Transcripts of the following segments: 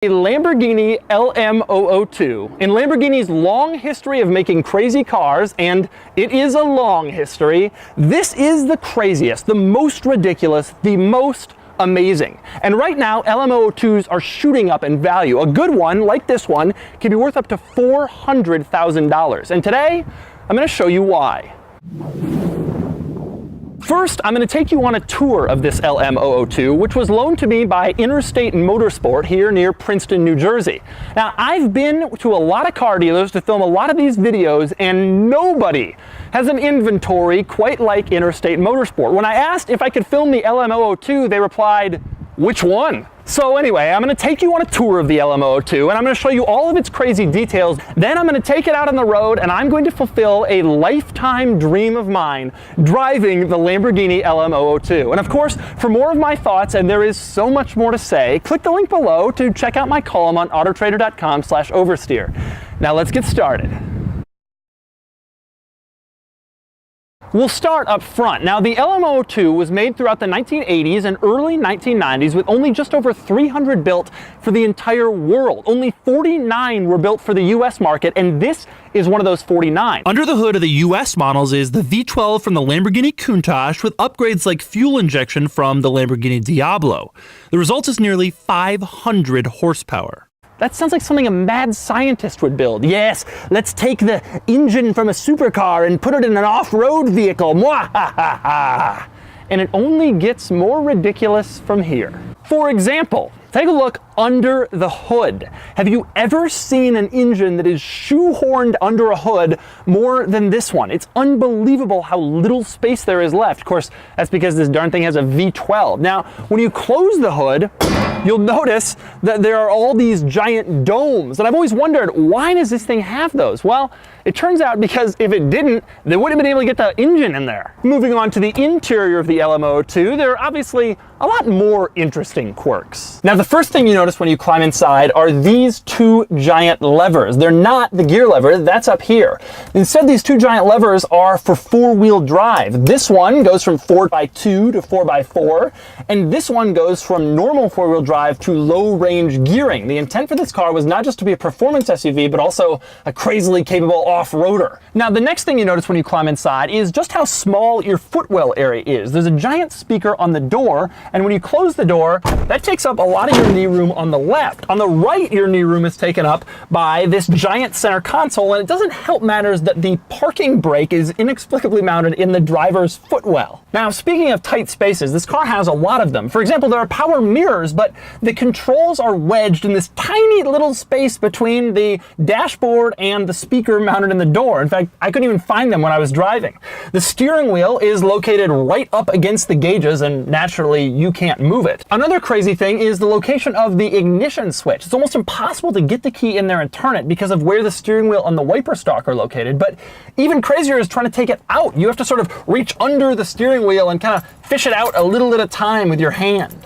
A Lamborghini LM002. In Lamborghini's long history of making crazy cars, and it is a long history, this is the craziest, the most ridiculous, the most amazing. And right now, LM002s are shooting up in value. A good one, like this one, can be worth up to $400,000. And today, I'm going to show you why. First, I'm going to take you on a tour of this LM002, which was loaned to me by Interstate Motorsport here near Princeton, New Jersey. Now, I've been to a lot of car dealers to film a lot of these videos, and nobody has an inventory quite like Interstate Motorsport. When I asked if I could film the LM002, they replied, "Which one?" So anyway, I'm going to take you on a tour of the LM002, and I'm going to show you all of its crazy details. Then I'm going to take it out on the road, and I'm going to fulfill a lifetime dream of mine, driving the Lamborghini LM002. And of course, for more of my thoughts, and there is so much more to say, click the link below to check out my column on autotrader.com/oversteer. Now let's get started. We'll start up front. Now, the LM002 was made throughout the 1980s and early 1990s with only just over 300 built for the entire world. Only 49 were built for the US market, and this is one of those 49. Under the hood of the US models is the V12 from the Lamborghini Countach with upgrades like fuel injection from the Lamborghini Diablo. The result is nearly 500 horsepower. That sounds like something a mad scientist would build. Yes, let's take the engine from a supercar and put it in an off-road vehicle. Mwahaha! And it only gets more ridiculous from here. For example, take a look under the hood. Have you ever seen an engine that is shoehorned under a hood more than this one? It's unbelievable how little space there is left. Of course, that's because this darn thing has a V12. Now, when you close the hood, you'll notice that there are all these giant domes. And I've always wondered, why does this thing have those? Well, it turns out because if it didn't, they wouldn't have been able to get the engine in there. Moving on to the interior of the LM002, there are obviously a lot more interesting quirks. Now, the first thing you notice when you climb inside are these two giant levers. They're not the gear lever, that's up here. Instead, these two giant levers are for four-wheel drive. This one goes from 4x2 to 4x4, and this one goes from normal four-wheel drive to low-range gearing. The intent for this car was not just to be a performance SUV, but also a crazily capable off-roader. Now, the next thing you notice when you climb inside is just how small your footwell area is. There's a giant speaker on the door, and when you close the door, that takes up a lot of your knee room on the left. On the right, your knee room is taken up by this giant center console, and it doesn't help matters that the parking brake is inexplicably mounted in the driver's footwell. Now, speaking of tight spaces, this car has a lot of them. For example, there are power mirrors, but the controls are wedged in this tiny little space between the dashboard and the speaker mounted in the door. In fact, I couldn't even find them when I was driving. The steering wheel is located right up against the gauges, and naturally, you can't move it. Another crazy thing is the location of the ignition switch. It's almost impossible to get the key in there and turn it because of where the steering wheel and the wiper stalk are located, but even crazier is trying to take it out. You have to sort of reach under the steering wheel and kind of fish it out a little at a time with your hand.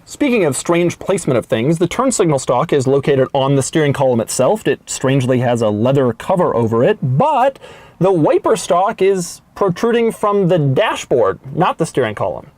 Speaking of strange placement of things, the turn signal stalk is located on the steering column itself. It strangely has a leather cover over it, but the wiper stalk is protruding from the dashboard, not the steering column.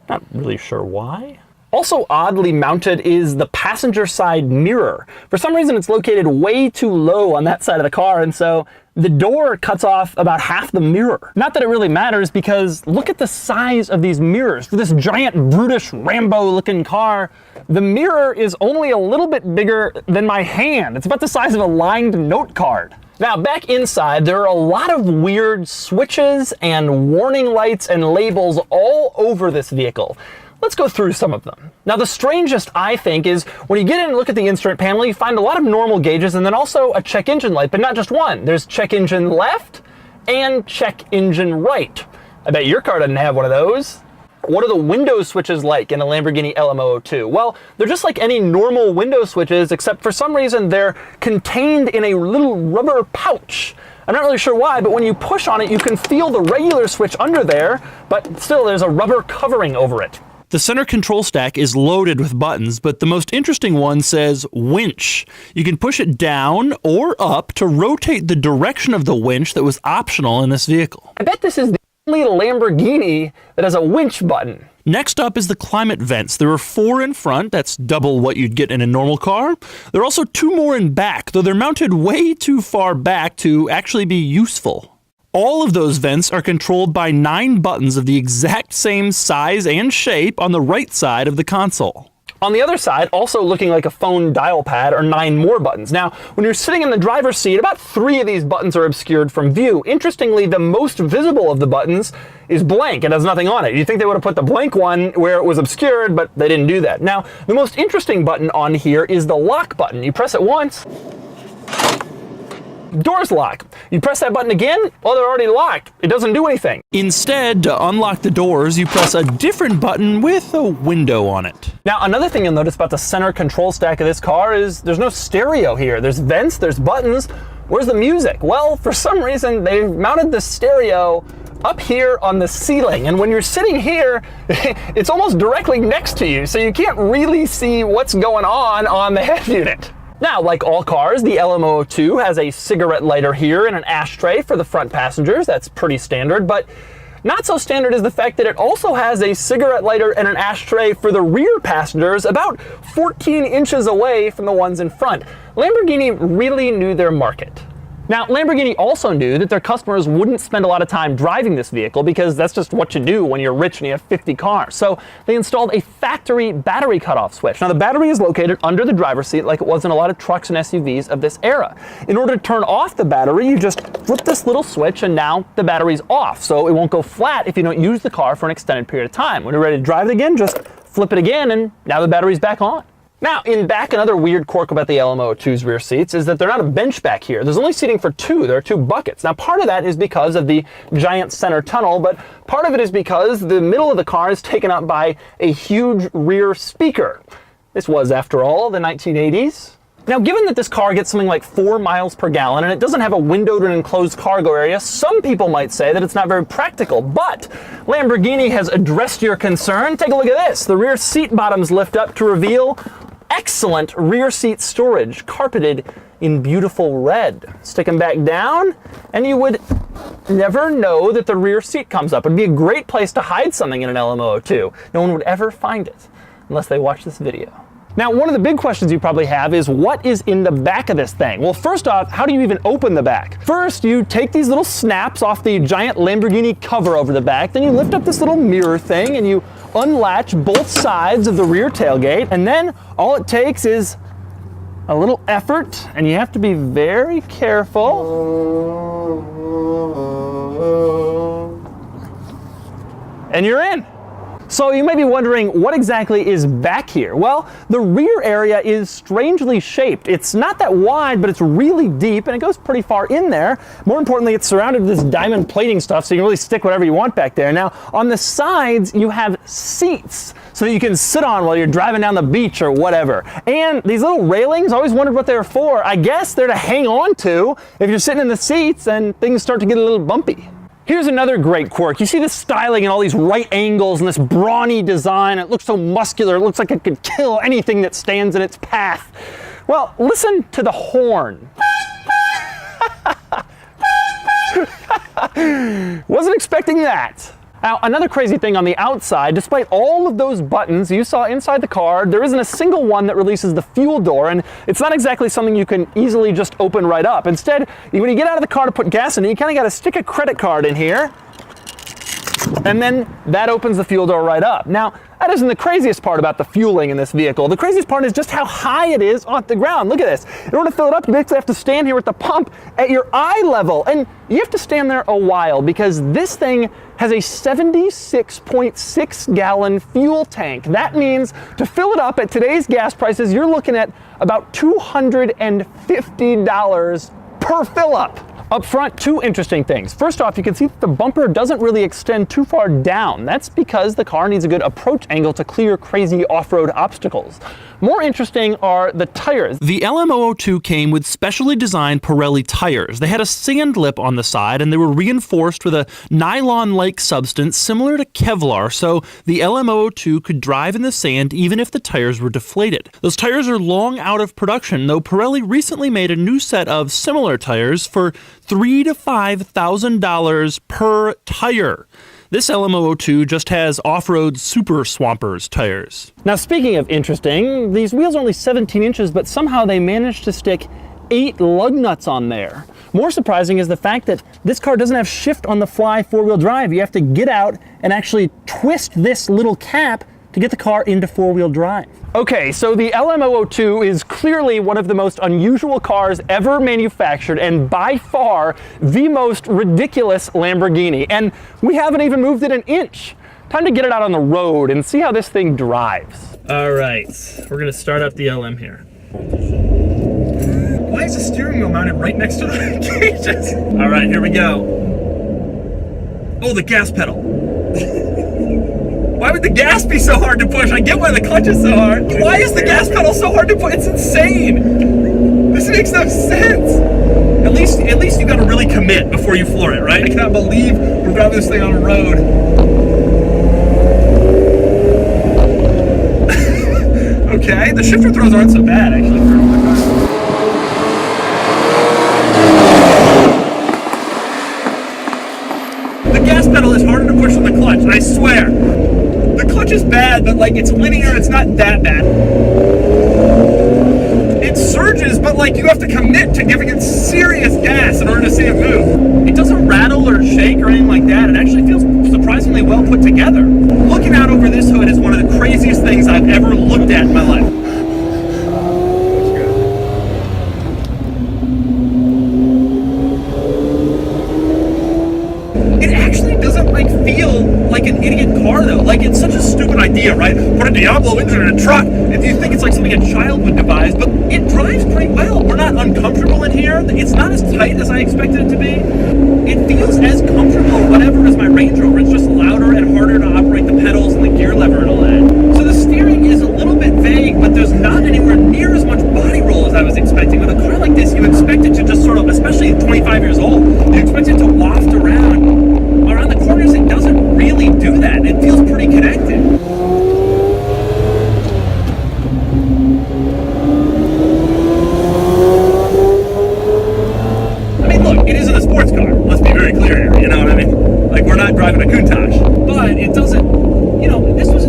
Not really sure why. Also oddly mounted is the passenger side mirror. For some reason, it's located way too low on that side of the car, and so the door cuts off about half the mirror. Not that it really matters, because look at the size of these mirrors. For this giant, brutish, Rambo-looking car, the mirror is only a little bit bigger than my hand. It's about the size of a lined note card. Now, back inside, there are a lot of weird switches and warning lights and labels all over this vehicle. Let's go through some of them. Now, the strangest, I think, is when you get in and look at the instrument panel, you find a lot of normal gauges and then also a check engine light, but not just one. There's check engine left and check engine right. I bet your car doesn't have one of those. What are the window switches like in a Lamborghini LM002? Well, they're just like any normal window switches, except for some reason they're contained in a little rubber pouch. I'm not really sure why, but when you push on it, you can feel the regular switch under there, but still there's a rubber covering over it. The center control stack is loaded with buttons, but the most interesting one says winch. You can push it down or up to rotate the direction of the winch that was optional in this vehicle. I bet this is the only Lamborghini that has a winch button. Next up is the climate vents. There are 4 in front, that's double what you'd get in a normal car. There are also 2 more in back, though they're mounted way too far back to actually be useful. All of those vents are controlled by 9 buttons of the exact same size and shape on the right side of the console. On the other side, also looking like a phone dial pad, are 9 more buttons. Now, when you're sitting in the driver's seat, about 3 of these buttons are obscured from view. Interestingly, the most visible of the buttons is blank. It has nothing on it. You'd think they would have put the blank one where it was obscured, but they didn't do that. Now, the most interesting button on here is the lock button. You press it once, doors lock. You press that button again, well, they're already locked. It doesn't do anything. Instead, to unlock the doors, you press a different button with a window on it. Now, another thing you'll notice about the center control stack of this car is there's no stereo here. There's vents, there's buttons. Where's the music? Well, for some reason, they've mounted the stereo up here on the ceiling, and when you're sitting here, it's almost directly next to you, so you can't really see what's going on the head unit. Now, like all cars, the LM002 has a cigarette lighter here and an ashtray for the front passengers. That's pretty standard, but not so standard is the fact that it also has a cigarette lighter and an ashtray for the rear passengers about 14 inches away from the ones in front. Lamborghini really knew their market. Now, Lamborghini also knew that their customers wouldn't spend a lot of time driving this vehicle because that's just what you do when you're rich and you have 50 cars. So they installed a factory battery cutoff switch. Now, the battery is located under the driver's seat like it was in a lot of trucks and SUVs of this era. In order to turn off the battery, you just flip this little switch and now the battery's off. So it won't go flat if you don't use the car for an extended period of time. When you're ready to drive it again, just flip it again and now the battery's back on. Now, in back, another weird quirk about the LM002's rear seats is that they're not a bench back here. There's only seating for 2. There are 2 buckets. Now, part of that is because of the giant center tunnel, but part of it is because the middle of the car is taken up by a huge rear speaker. This was, after all, the 1980s. Now, given that this car gets something like 4 miles per gallon and it doesn't have a windowed and enclosed cargo area, some people might say that it's not very practical, but Lamborghini has addressed your concern. Take a look at this. The rear seat bottoms lift up to reveal excellent rear seat storage, carpeted in beautiful red. Stick them back down, and you would never know that the rear seat comes up. It'd be a great place to hide something in an LM002. No one would ever find it unless they watch this video. Now, one of the big questions you probably have is what is in the back of this thing? Well, first off, how do you even open the back? First, you take these little snaps off the giant Lamborghini cover over the back, then you lift up this little mirror thing and you unlatch both sides of the rear tailgate, and then all it takes is a little effort, and you have to be very careful. And you're in. So you may be wondering, what exactly is back here? Well, the rear area is strangely shaped. It's not that wide, but it's really deep, and it goes pretty far in there. More importantly, it's surrounded with this diamond plating stuff, so you can really stick whatever you want back there. Now, on the sides, you have seats, so that you can sit on while you're driving down the beach or whatever. And these little railings, I always wondered what they were for. I guess they're to hang on to if you're sitting in the seats and things start to get a little bumpy. Here's another great quirk. You see this styling and all these right angles and this brawny design. It looks so muscular. It looks like it could kill anything that stands in its path. Well, listen to the horn. Wasn't expecting that. Now, another crazy thing on the outside, despite all of those buttons you saw inside the car, there isn't a single one that releases the fuel door, and it's not exactly something you can easily just open right up. Instead, when you get out of the car to put gas in it, you kind of got to stick a credit card in here, and then that opens the fuel door right up. Now, that isn't the craziest part about the fueling in this vehicle. The craziest part is just how high it is off the ground. Look at this. In order to fill it up, you basically have to stand here at the pump at your eye level. And you have to stand there a while because this thing has a 76.6 gallon fuel tank. That means to fill it up at today's gas prices, you're looking at about $250 per fill up. Up front, 2 interesting things. First off, you can see that the bumper doesn't really extend too far down. That's because the car needs a good approach angle to clear crazy off-road obstacles. More interesting are the tires. The LM002 came with specially designed Pirelli tires. They had a sand lip on the side and they were reinforced with a nylon-like substance similar to Kevlar, so the LM002 could drive in the sand even if the tires were deflated. Those tires are long out of production, though Pirelli recently made a new set of similar tires for $3,000 to $5,000 per tire. This LM002 just has off-road Super Swampers tires. Now, speaking of interesting, these wheels are only 17 inches, but somehow they managed to stick 8 lug nuts on there. More surprising is the fact that this car doesn't have shift-on-the-fly four-wheel drive. You have to get out and actually twist this little cap to get the car into four-wheel drive. Okay, so the LM002 is clearly one of the most unusual cars ever manufactured, and by far the most ridiculous Lamborghini. And we haven't even moved it an inch. Time to get it out on the road and see how this thing drives. All right, we're gonna start up the LM here. Why is the steering wheel mounted right next to the cages? All right, here we go. Oh, the gas pedal. Why would the gas be so hard to push? I get why the clutch is so hard. Why is the gas pedal so hard to push? It's insane. This makes no sense. At least you gotta really commit before you floor it, right? I cannot believe we're driving this thing on a road. Okay, the shifter throws aren't so bad actually for an older car. The gas pedal is harder to push than the clutch, I swear. The clutch is bad, but like it's linear, it's not that bad. It surges, but like you have to commit to giving it serious gas in order to see it move. It doesn't rattle or shake or anything like that. It actually feels surprisingly well put together. Looking out over this hood is one of the craziest things I've ever looked at in my life. It actually doesn't like feel like an idiot car though. Like it's such a stupid idea, right? Put a Diablo engine in a truck. If you think it's like something a child would devise, but it drives pretty well. We're not uncomfortable in here. It's not as tight as I expected it to be. It feels as comfortable or whatever as my Range Rover. It's just louder and harder to operate the pedals and the gear lever and all that. So the steering is a little bit vague, but there's not anywhere near as much body roll as I was expecting. With a car like this, you expect it to just sort of, especially at 25 years old, you expect it to waft around the corners. It doesn't really do that. It feels pretty connected. I mean, look, it isn't a sports car. Let's be very clear here. You know what I mean? Like, we're not driving a Countach. But it doesn't, you know,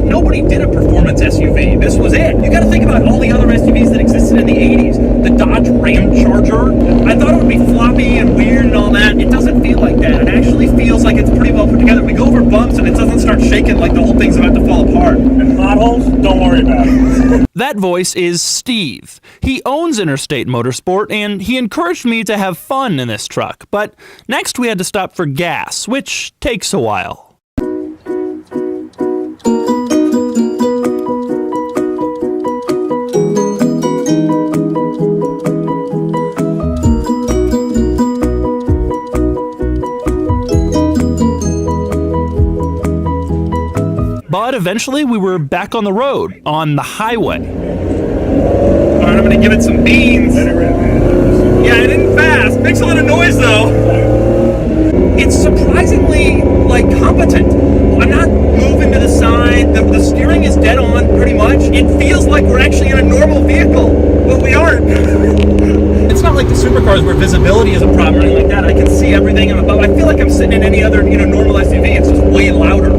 nobody did a performance SUV. This was it. You got to think about all the other SUVs that existed in the 80s. The Dodge Ram Charger. I thought it would be floppy and weird and all that. It doesn't feel like that. It actually feels like it's pretty well put together. We go over bumps and it doesn't start shaking like the whole thing's about to fall apart. And potholes, don't worry about it. That voice is Steve. He owns Interstate Motorsport, and he encouraged me to have fun in this truck. But next we had to stop for gas, which takes a while. But eventually we were back on the road, on the highway. All right, I'm gonna give it some beans. Yeah, it isn't fast. Makes a lot of noise though. It's surprisingly like competent. I'm not moving to the side. The steering is dead on pretty much. It feels like we're actually in a normal vehicle, but we aren't. It's not like the supercars where visibility is a problem or anything like that. I can see everything. I feel like I'm sitting in any other, normal SUV. It's just way louder.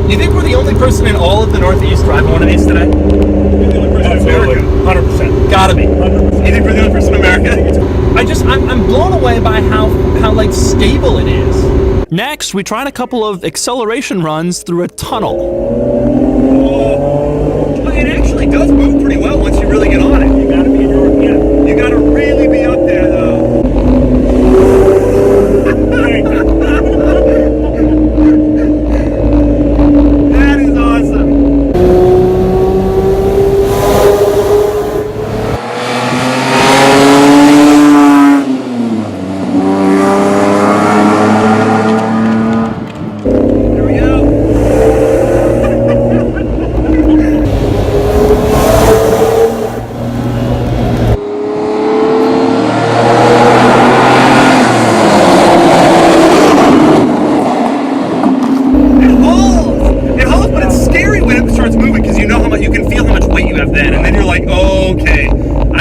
You think we're the only person in all of the Northeast driving one of these today? You're the only person in America. 100%. Gotta be. 100%. You think we're the only person in America? I'm blown away by how like stable it is. Next, we tried a couple of acceleration runs through a tunnel. Well, it actually does move pretty well once you really get on it. You gotta be in your, yeah. You gotta really be up there though. That is awesome. Here we go.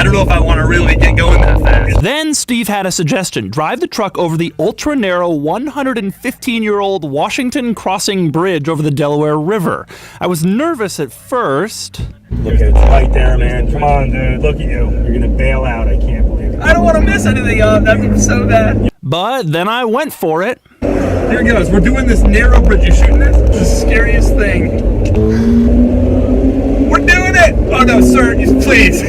I don't know if I want to really get going that fast. Then Steve had a suggestion. Drive the truck over the ultra-narrow 115-year-old Washington Crossing Bridge over the Delaware River. I was nervous at first. Look at it, it's right there, man. Come on, dude. Look at you. You're gonna bail out. I can't believe it. I don't want to miss anything up. That'd be so bad. But then I went for it. Here it goes. We're doing this narrow bridge. You shooting this? It's the scariest thing. We're doing it! Oh no, sir, please.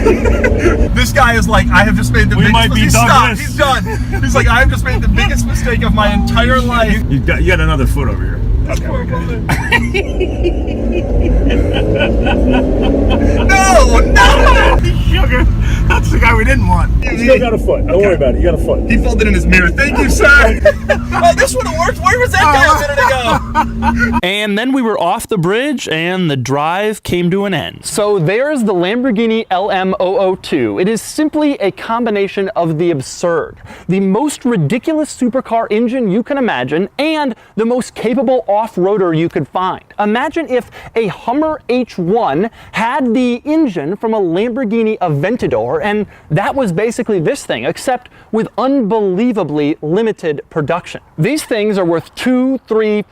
This guy is like, I have just made the biggest mistake. He's stopped. He's done. He's like, I have just made the biggest mistake of my entire life. You got another foot over here. Okay. No! Sugar. That's the guy we didn't want. You still got a foot. Don't worry about it. You got a foot. He folded in his mirror. Thank you, sir. Oh, this would have worked. Where was that guy a minute ago? And then we were off the bridge and the drive came to an end. So there's the Lamborghini LM002. It is simply a combination of the absurd, the most ridiculous supercar engine you can imagine, and the most capable off-roader you could find. Imagine if a Hummer H1 had the engine from a Lamborghini Aventador, and that was basically this thing, except with unbelievably limited production. These things are worth $200,000, $300,000,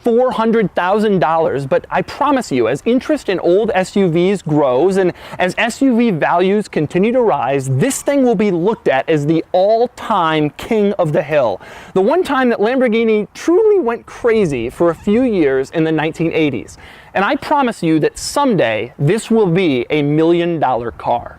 $400,000, but I promise you, as interest in old SUVs grows and as SUV values continue to rise, this thing will be looked at as the all-time king of the hill. The one time that Lamborghini truly went crazy for a few years in the 1980s. And I promise you that someday this will be a $1 million car.